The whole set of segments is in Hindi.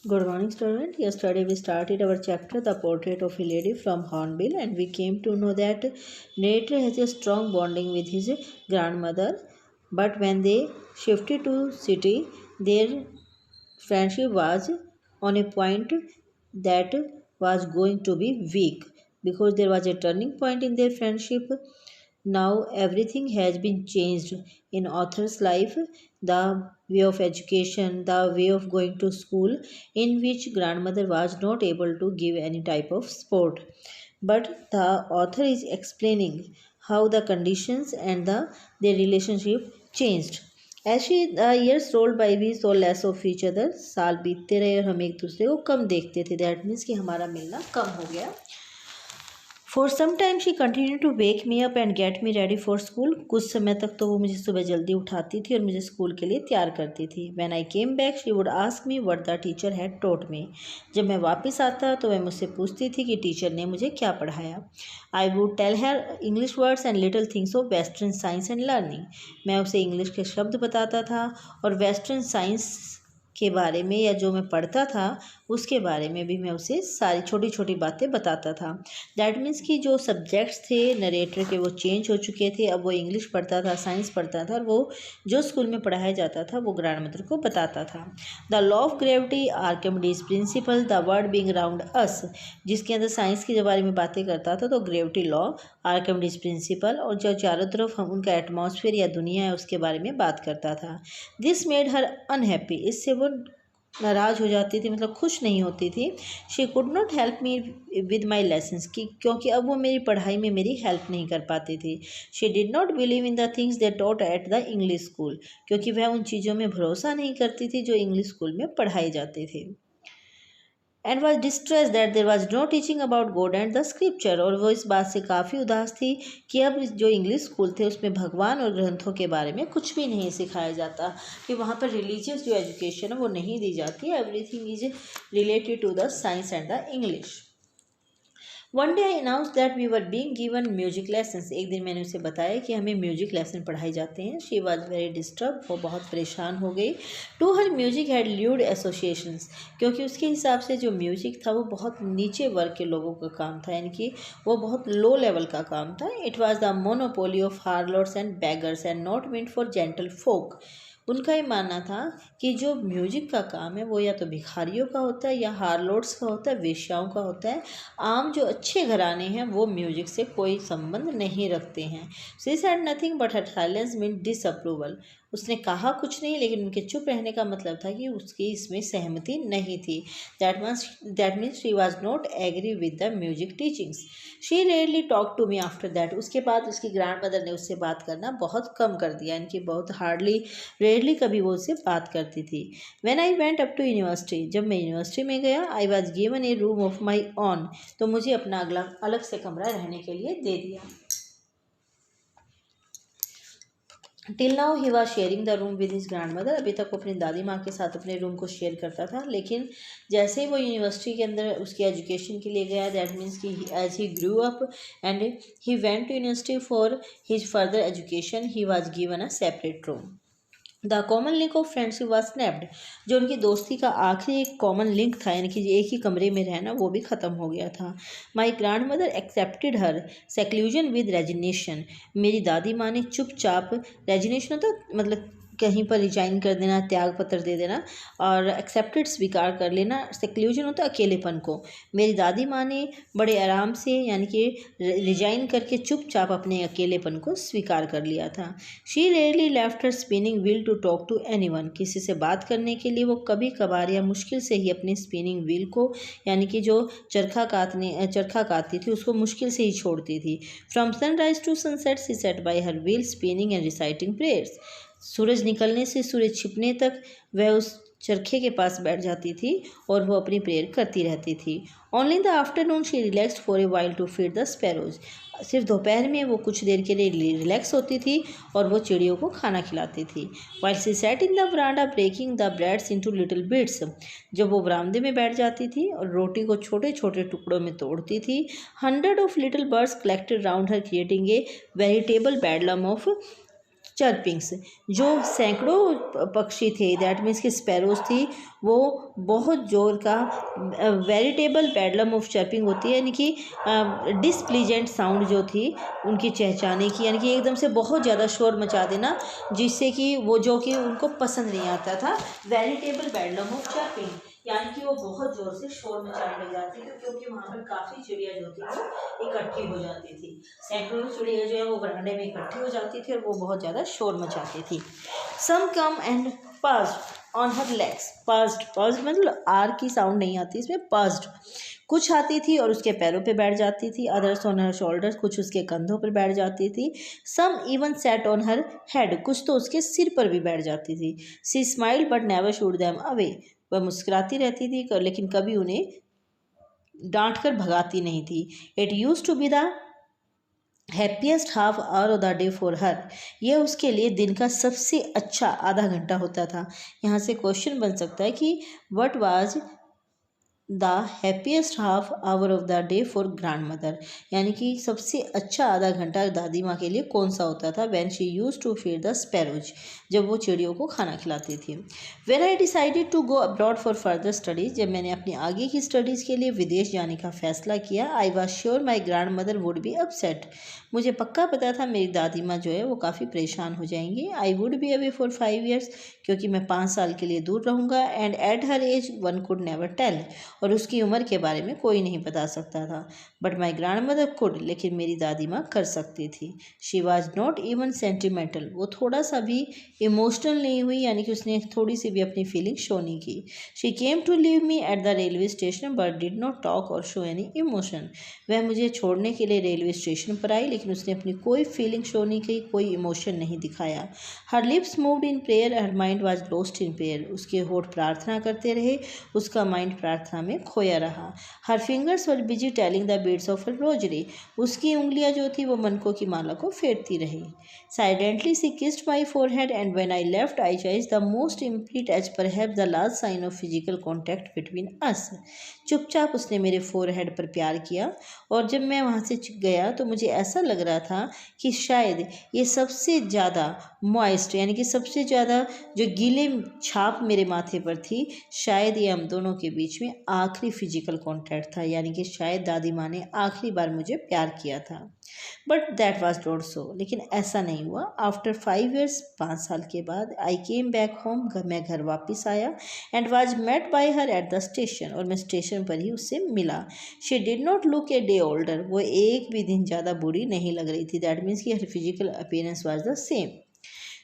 Good morning, student. Yesterday we started our chapter, The Portrait of a Lady from Hornbill, and we came to know that narrator has a strong bonding with his grandmother. But when they shifted to city, their friendship was on a point that was going to be weak because there was a turning point in their friendship. Now everything has been changed in author's life, the way of education, the way of going to school, in which grandmother was not able to give any type of support. But the author is explaining how the conditions and their relationship changed. As the years rolled by, we saw less of each other. साल बीतते रहे और हम एक दूसरे को कम देखते थे. That means कि हमारा मिलना कम हो गया. For some time she continued to wake me up and get me ready for school. कुछ समय तक तो वो मुझे सुबह जल्दी उठाती थी और मुझे स्कूल के लिए तैयार करती थी. When I came back, she would ask me what the teacher had taught me. जब मैं वापस आता तो वह मुझसे पूछती थी कि टीचर ने मुझे क्या पढ़ाया. I would tell her English words and little things of Western science and learning. मैं उसे इंग्लिश के शब्द बताता था और वेस्टर्न साइंस के बारे में या जो मैं पढ़ता था उसके बारे में भी मैं उसे सारी छोटी छोटी बातें बताता था. दैट मीन्स कि जो सब्जेक्ट्स थे नरेटर के वो चेंज हो चुके थे. अब वो इंग्लिश पढ़ता था, साइंस पढ़ता था और वो जो स्कूल में पढ़ाया जाता था वो ग्रैंड मदर को बताता था. The law of gravity, Archimedes principal, the world being around us, जिसके अंदर साइंस के बारे में बातें करता था तो ग्रेविटी लॉ, आर्किमिडीज प्रिंसिपल, और जो चारों तरफ हम उनका एटमॉस्फेयर या दुनिया है उसके बारे में बात करता था. दिस मेड हर अनहैप्पी, इससे वो नाराज़ हो जाती थी, मतलब खुश नहीं होती थी. She could not help me with my lessons, की क्योंकि अब वो मेरी पढ़ाई में मेरी हेल्प नहीं कर पाती थी. She did not believe in the things they taught at the English school, क्योंकि वह उन चीज़ों में भरोसा नहीं करती थी जो इंग्लिश स्कूल में पढ़ाई जाती थी. And was distress that there was no teaching about God and the scripture, और वो इस बात से काफ़ी उदास थी कि अब जो इंग्लिश स्कूल थे उसमें भगवान और ग्रंथों के बारे में कुछ भी नहीं सिखाया जाता, कि वहाँ पर रिलीजियस जो एजुकेशन है वो नहीं दी जाती. Everything is related to the science and the English. One day I announce that we were being given music lessons, एक दिन मैंने उसे बताया कि हमें म्यूजिक लेसन पढ़ाए जाते हैं. शी वॉज वेरी डिस्टर्ब, वो बहुत परेशान हो गई. To her music had lewd associations, क्योंकि उसके हिसाब से जो म्यूजिक था वो बहुत नीचे वर्ग के लोगों का काम था, यानी कि वो बहुत लो लेवल का काम था. It was the monopoly of harlots and beggars and not meant for gentle folk. उनका ये मानना था कि जो म्यूजिक का काम है वो या तो भिखारियों का होता है या हार्लोड्स का होता है, वेश्याओं का होता है. आम जो अच्छे घराने हैं वो म्यूजिक से कोई संबंध नहीं रखते हैं. She said nothing but her silence mean disapproval. उसने कहा कुछ नहीं, लेकिन उनके चुप रहने का मतलब था कि उसकी इसमें सहमति नहीं थी. That means she was not agree with the music teachings. She rarely talk to me after that. उसके बाद उसकी ग्रैंड मदर ने उससे बात करना बहुत कम कर दिया, इनकी बहुत हार्डली रेयरली कभी वो उससे बात करती थी. When I went up to university, जब मैं यूनिवर्सिटी में गया, I was given a room of my own, तो मुझे अपना अगला अलग से कमरा रहने के लिए दे दिया. Till now he was sharing the room with his grand mother. अभी तक वो अपनी दादी माँ के साथ अपने रूम को शेयर करता था, लेकिन जैसे ही वो यूनिवर्सिटी के अंदर उसकी एजुकेशन के लिए गया, दैट मीन्स कि as he grew up and he went to university for his further education, he was given a separate room. The common link of friendship was snapped, जो उनकी दोस्ती का आखिरी एक कॉमन लिंक था, यानी कि एक ही कमरे में रहना, वो भी ख़त्म हो गया था. My grand mother accepted her seclusion with resignation. मेरी दादी माँ ने चुपचाप, रेजिग्नेशन होता मतलब कहीं पर रिजाइन कर देना, त्याग पत्र दे देना, और एक्सेप्टेड स्वीकार कर लेना. सेक्लूजन होता है अकेलेपन को. मेरी दादी माँ ने बड़े आराम से, यानी कि रिजाइन करके चुपचाप अपने अकेलेपन को स्वीकार कर लिया था. She rarely left her spinning wheel to talk to anyone. किसी से बात करने के लिए वो कभी कभार या मुश्किल से ही अपने स्पिनिंग व्हील को, यानी कि जो चरखा काटती थी उसको मुश्किल से ही छोड़ती थी. From sunrise to sunset she sat by her wheel spinning and reciting prayers. सूरज निकलने से सूरज छिपने तक वह उस चरखे के पास बैठ जाती थी और वो अपनी प्रेयर करती रहती थी. Only in the afternoon she relaxed for a while to feed the sparrows. सिर्फ दोपहर में वो कुछ देर के लिए रिलैक्स होती थी और वो चिड़ियों को खाना खिलाती थी. While she sat in the veranda breaking the breads into little bits. जब वो बरामदे में बैठ जाती थी और रोटी को छोटे छोटे टुकड़ों में तोड़ती थी, 100 of little birds collected round her creating a veritable bedlam of chirpings. जो सैकड़ों पक्षी थे, दैट मीन्स कि स्पैरोज थी, वो बहुत जोर का वेरिटेबल पेडलम ऑफ चर्पिंग होती है, यानी कि डिसप्लीजेंट साउंड जो थी उनकी चहचहाने की, यानी कि एकदम से बहुत ज़्यादा शोर मचा देना जिससे कि वो जो कि उनको पसंद नहीं आता था। वेरिटेबल पेडलम ऑफ चर्पिंग यानी कि वो बहुत जोर से शोर मचाने लग जाती थी, क्योंकि वहाँ पर काफ़ी चिड़िया जो थी वो इकट्ठी हो जाती थी। सैकड़ों चिड़िया जो है वो बरामदे में इकट्ठी हो जाती थी और वो बहुत ज़्यादा शोर मचाती थी। Some came and perched on her legs. Perched मतलब आर की साउंड नहीं आती इसमें, पर्स्ड। कुछ आती थी और उसके पैरों पे बैठ जाती थी। अदर्स ऑन हर शोल्डर्स, कुछ उसके कंधों पर बैठ जाती थी। Some even sat on her head, कुछ तो उसके सिर पर भी बैठ जाती थी। She smiled but never shooed them away, वह मुस्कुराती रहती थी लेकिन कभी उन्हें डांट कर भगाती नहीं थी। It use to be the happiest half hour of the day for her, यह उसके लिए दिन का सबसे अच्छा आधा घंटा होता था। यहाँ से क्वेश्चन बन सकता है कि what was the happiest half hour of the day for grand mother, यानी कि सबसे अच्छा आधा घंटा दादी माँ के लिए कौन सा होता था। When she use to feed the sparrows, जब वो चिड़ियों को खाना खिलाती थी। When I decided to go abroad for further studies, जब मैंने अपनी आगे की स्टडीज़ के लिए विदेश जाने का फैसला किया। I was sure my grand mother would be upset, मुझे पक्का पता था मेरी दादी माँ जो है वो काफ़ी परेशान हो जाएंगी। I would be away for 5 years, क्योंकि मैं 5 साल के लिए दूर रहूँगा। And at her age one could never tell, और उसकी उम्र के बारे में कोई नहीं बता सकता था। But my grand mother could, लेकिन मेरी दादी माँ कर सकती थी। She was not even sentimental, वो थोड़ा सा भी इमोशनल नहीं हुई, यानी कि उसने थोड़ी सी भी अपनी फीलिंग शो नहीं की। She came to leave me at the railway station but did not talk or show any emotion, वह मुझे छोड़ने के लिए रेलवे स्टेशन पर आई लेकिन उसने अपनी कोई फीलिंग शो नहीं की, कोई इमोशन नहीं दिखाया। हर lips moved in prayer, her mind was lost in prayer, उसके होठ प्रार्थना करते रहे, उसका माइंड प्रार्थना में खोया रहा। Her fingers were busy telling the beads of her rosary, उसकी उंगलियां जो थी वो मनकों की माला को फेरती रही। Silently she kissed my forehead and when I left I choice the most imprint as perhaps the last sign of physical contact between us, चुपचाप उसने मेरे फोरहेड पर प्यार किया, और जब मैं वहाँ से गया तो मुझे ऐसा लग रहा था कि शायद ये सबसे ज़्यादा मॉइस्ट, यानी कि सबसे ज़्यादा जो गीले छाप मेरे माथे पर थी, शायद ये हम दोनों के बीच में आखिरी फिजिकल कॉन्टैक्ट था, यानी कि शायद दादी माँ ने आखिरी बार मुझे प्यार किया था। But that was not so, लेकिन ऐसा नहीं हुआ। आफ्टर 5 years, 5 साल के बाद, आई केम बैक होम, मैं घर वापस आया। And was met by her at the station, और मैं स्टेशन पर ही उससे मिला। She did not look a day older, वो एक भी दिन ज़्यादा बुरी नहीं लग रही थी। दैट मीन्स कि her physical appearance was the same.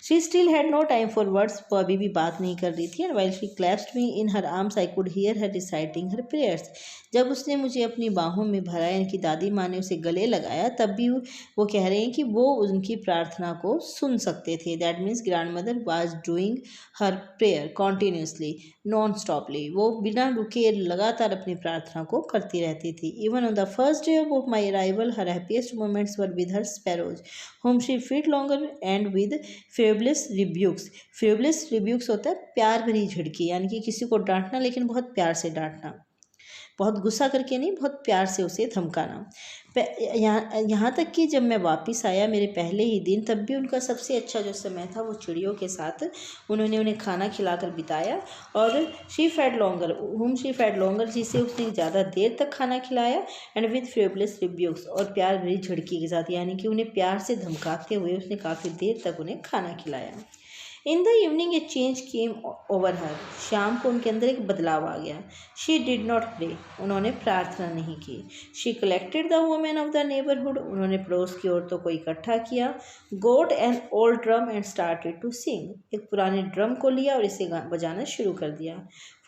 She still had no time for words, वो अभी भी बात नहीं कर रही थी। And while she clasped me in her arms I could hear her reciting her prayers, जब उसने मुझे अपनी बाहों में भरा, यानी कि दादी माँ ने उसे गले लगाया, तब भी वो कह रहे हैं कि वो उनकी प्रार्थना को सुन सकते थे। That means grandmother was doing her prayer continuously non stoply, वो बिना रुके लगातार अपनी प्रार्थना को करती रहती थी। Even on the first day of my arrival her happiest moments were with her sparrows home she feed longer and with fabless रिब्यूक्स। Fabless रिब्यूक्स होता है प्यार भरी झिड़की, यानी कि किसी को डांटना लेकिन बहुत प्यार से डांटना, बहुत गुस्सा करके नहीं, बहुत प्यार से उसे धमकाना। यहाँ तक कि जब मैं वापस आया मेरे पहले ही दिन, तब भी उनका सबसे अच्छा जो समय था वो चिड़ियों के साथ उन्होंने उन्हें खाना खिलाकर बिताया। और शी फेड लॉन्गर जिसे उसने ज़्यादा देर तक खाना खिलाया। एंड विद फेबलेस रिब्यूक्स, और प्यार भरी झिड़की के साथ, यानी कि उन्हें प्यार से धमकाते हुए उसने काफ़ी देर तक उन्हें खाना खिलाया। इन the evening A change came over हर, शाम को उनके अंदर एक बदलाव आ गया। शी डिड नॉट प्रे, उन्होंने प्रार्थना नहीं की। She collected the women of the neighbourhood, उन्होंने पड़ोस की औरतों को इकट्ठा किया। Got an old drum and started to sing, एक पुराने ड्रम को लिया और इसे बजाना शुरू कर दिया।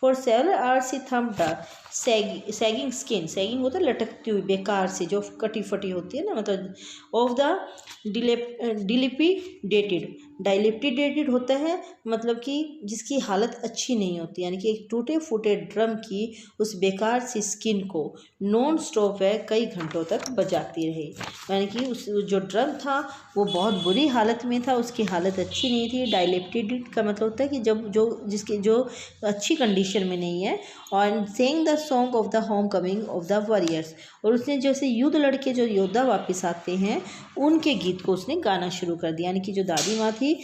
For several hours she thumped the sagging skin, sagging होता है लटकती हुई, बेकार से जो कटी फटी होती है ना, मतलब ऑफ द डाइलिपिडेटेड होता होता है मतलब कि जिसकी हालत अच्छी नहीं होती, यानी कि एक टूटे फूटे ड्रम की उस बेकार सी स्किन को नॉन स्टॉप वह कई घंटों तक बजाती रही। यानी कि उस जो ड्रम था वो बहुत बुरी हालत में था, उसकी हालत अच्छी नहीं थी। डायलेप्टेड का मतलब होता है कि जब जो अच्छी कंडीशन में नहीं है। और saying the song of the home coming of the warriors, और उसने जैसे युद्ध लड़के जो योद्धा वापस आते हैं उनके गीत को उसने गाना शुरू कर दिया। यानी कि जो दादी माँ थी,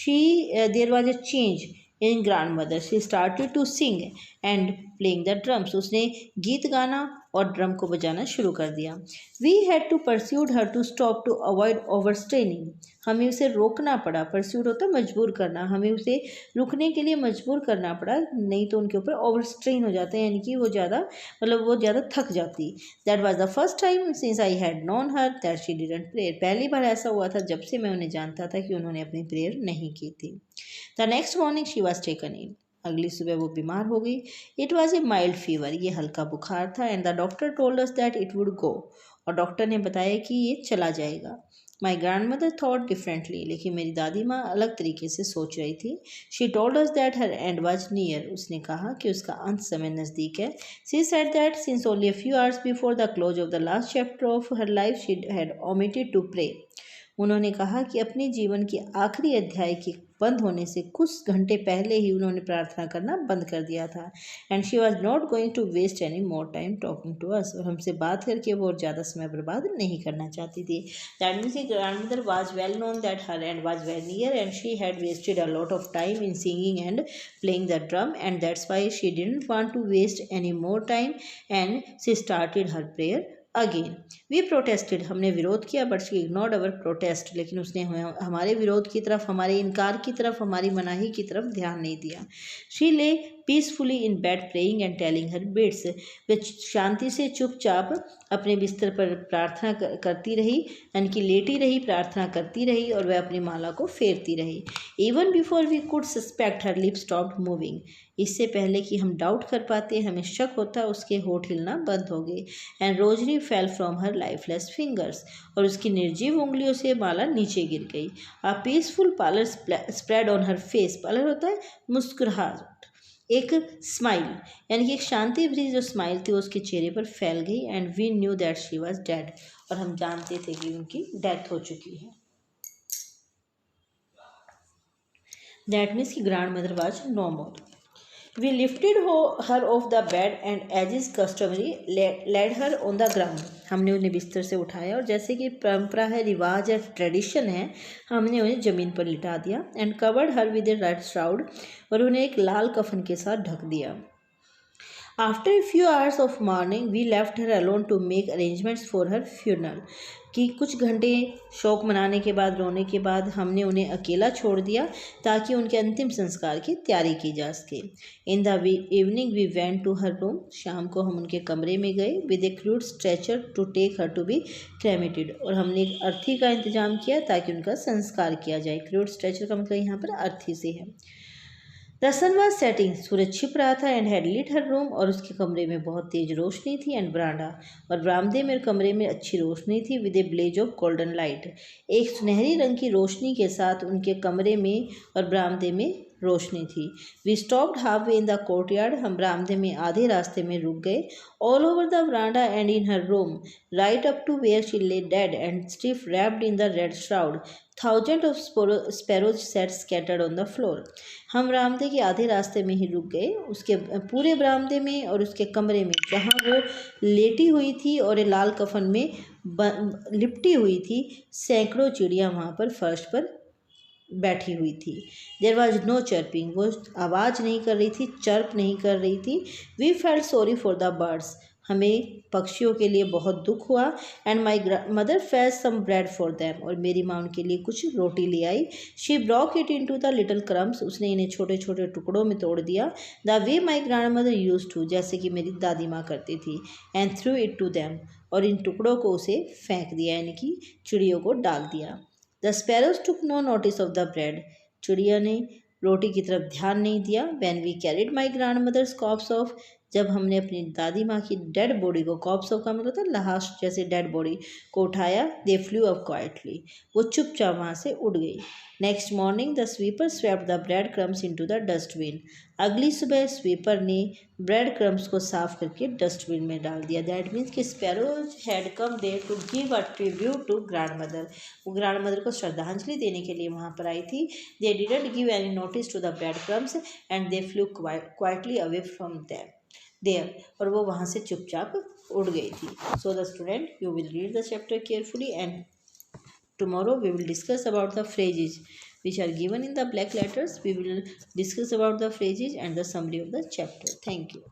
there was a change in grandmother, she started to sing and playing the drums, उसने गीत गाना और ड्रम को बजाना शुरू कर दिया। We had to persuade her to stop to avoid overstraining, हमें उसे रोकना पड़ा। परस्यूड होता है मजबूर करना, हमें उसे रुकने के लिए मजबूर करना पड़ा, नहीं तो उनके ऊपर ओवर स्ट्रेन हो जाते हैं, यानी कि वो ज़्यादा थक जाती। That was the first time since I had known her that she didn't prayer, पहली बार ऐसा हुआ था जब से मैं उन्हें जानता था कि उन्होंने अपनी प्रेयर नहीं की थी। The next morning she was taken in, अगली सुबह वो बीमार हो गई। It was a mild fever, ये हल्का बुखार था। And the doctor told us that it would go, और डॉक्टर ने बताया कि ये चला जाएगा। My grand mother thought differently, लेकिन मेरी दादी माँ अलग तरीके से सोच रही थी। She told us that her end was near, उसने कहा कि उसका अंत समय नज़दीक है। She said that since only a few hours before the close of the last chapter of her life she had omitted to pray, उन्होंने कहा कि अपने जीवन के आखिरी अध्याय के बंद होने से कुछ घंटे पहले ही उन्होंने प्रार्थना करना बंद कर दिया था। And she was not going to waste any more time talking to us, और हमसे बात करके वो और ज़्यादा समय बर्बाद नहीं करना चाहती थी। That means grandmother was well known that her end was well near and she had wasted a lot of time in singing and playing the drum, and that's why she didn't want to waste any more time and she started her prayer again. We protested, हमने विरोध किया, but she ignored our protest, लेकिन उसने हमारे विरोध की तरफ, हमारे इनकार की तरफ, हमारी मनाही की तरफ ध्यान नहीं दिया। She lay peacefully in bed praying and telling her beads, वे शांति से चुपचाप अपने बिस्तर पर प्रार्थना करती रही, यानी कि लेटी रही, प्रार्थना करती रही, और वह अपनी माला को फेरती रही। Even before we could suspect her lip stopped moving, इससे पहले कि हम डाउट कर पाते, हमें शक होता, उसके होठ हिलना बंद हो गए। And rosary fell from her lifeless fingers, और उसकी निर्जीव उंगलियों से माला नीचे गिर गई। A peaceful pallor spread on her face, pallor होता है मुस्कुराहट, एक स्माइल, यानी कि एक शांति भरी जो स्माइल थी वो उसके चेहरे पर फैल गई। And we knew that she was dead, और हम जानते थे कि उनकी डेथ हो चुकी है। दैट मीन्स की grandmother was no more. We lifted her off the bed and as is customary laid her on the ground. हमने उन्हें बिस्तर से उठाया और जैसे कि परंपरा है, रिवाज है, ट्रेडिशन है, हमने उन्हें ज़मीन पर लिटा दिया। And covered her with a red shroud, और उन्हें एक लाल कफन के साथ ढक दिया। After a few hours of morning we left her alone to make arrangements for her funeral, कि कुछ घंटे शोक मनाने के बाद, रोने के बाद, हमने उन्हें अकेला छोड़ दिया ताकि उनके अंतिम संस्कार की तैयारी की जा सके। In the evening we went to her room, शाम को हम उनके कमरे में गए with a crude stretcher to take her to be cremated, और हमने एक अर्थी का इंतजाम किया ताकि उनका संस्कार किया जाए। क्रूड स्ट्रेचर का मतलब यहाँ पर अर्थी से है। द सन वॉज सेटिंग, सूरज छिप रहा था। And had lit her room, और उसके कमरे में बहुत तेज रोशनी थी। एंड बरांडा, और बरामदे में कमरे में अच्छी रोशनी थी। With a blaze of golden light, एक सुनहरी रंग की रोशनी के साथ उनके कमरे में और बरामदे में रोशनी थी। We stopped half way in the courtyard, हम बरामदे में आधे रास्ते में रुक गए। All over the veranda and in her room, right up to where she lay dead and stiff wrapped in the red shroud, thousand of sparrows set scattered on the floor. हम बरामदे के आधे रास्ते में ही रुक गए, उसके पूरे बरामदे में और उसके कमरे में जहाँ वो लेटी हुई थी और लाल कफन में लिपटी हुई थी, सैकड़ों चिड़िया वहाँ पर फर्श पर बैठी हुई थी। देयर वॉज नो चर्पिंग, वो आवाज़ नहीं कर रही थी, चर्प नहीं कर रही थी। We felt sorry for the birds, हमें पक्षियों के लिए बहुत दुख हुआ। And my mother fetched some bread for them, और मेरी माँ उनके लिए कुछ रोटी ले आई। She broke it into the little crumbs, उसने इन्हें छोटे छोटे टुकड़ों में तोड़ दिया। The way my grandmother used to, जैसे कि मेरी दादी माँ करती थी। And threw it to them, और इन टुकड़ों को उसे फेंक दिया, यानी कि चिड़ियों को डाल दिया। The sparrows took no notice of the bread, चिड़िया ने रोटी की तरफ ध्यान नहीं दिया। When we carried my grand mother's corpse off, जब हमने अपनी दादी माँ की डेड बॉडी को, कॉप्स ऑफ का मतलब होता है लाश जैसे डेड बॉडी को उठाया, दे फ्लू अप क्वाइटली, वो चुपचाप वहाँ से उड़ गई। Next morning the sweeper swept the bread crumbs into the dustbin. अगली सुबह स्वीपर ने ब्रेड क्रम्स को साफ करके डस्टबिन में डाल दिया। दैट मीन्स कि sparrows had come there to give a tribute to grand mother. वो ग्रैंड मदर को श्रद्धांजलि देने के लिए वहाँ पर आई थी। They didn't give any notice to the bread crumbs and they flew quietly away from them there, और वो वहाँ से चुपचाप उड़ गई थी। So the student, you will read the chapter carefully and tomorrow we will discuss about the phrases which are given in the black letters. We will discuss about the phrases and the summary of the chapter. Thank you.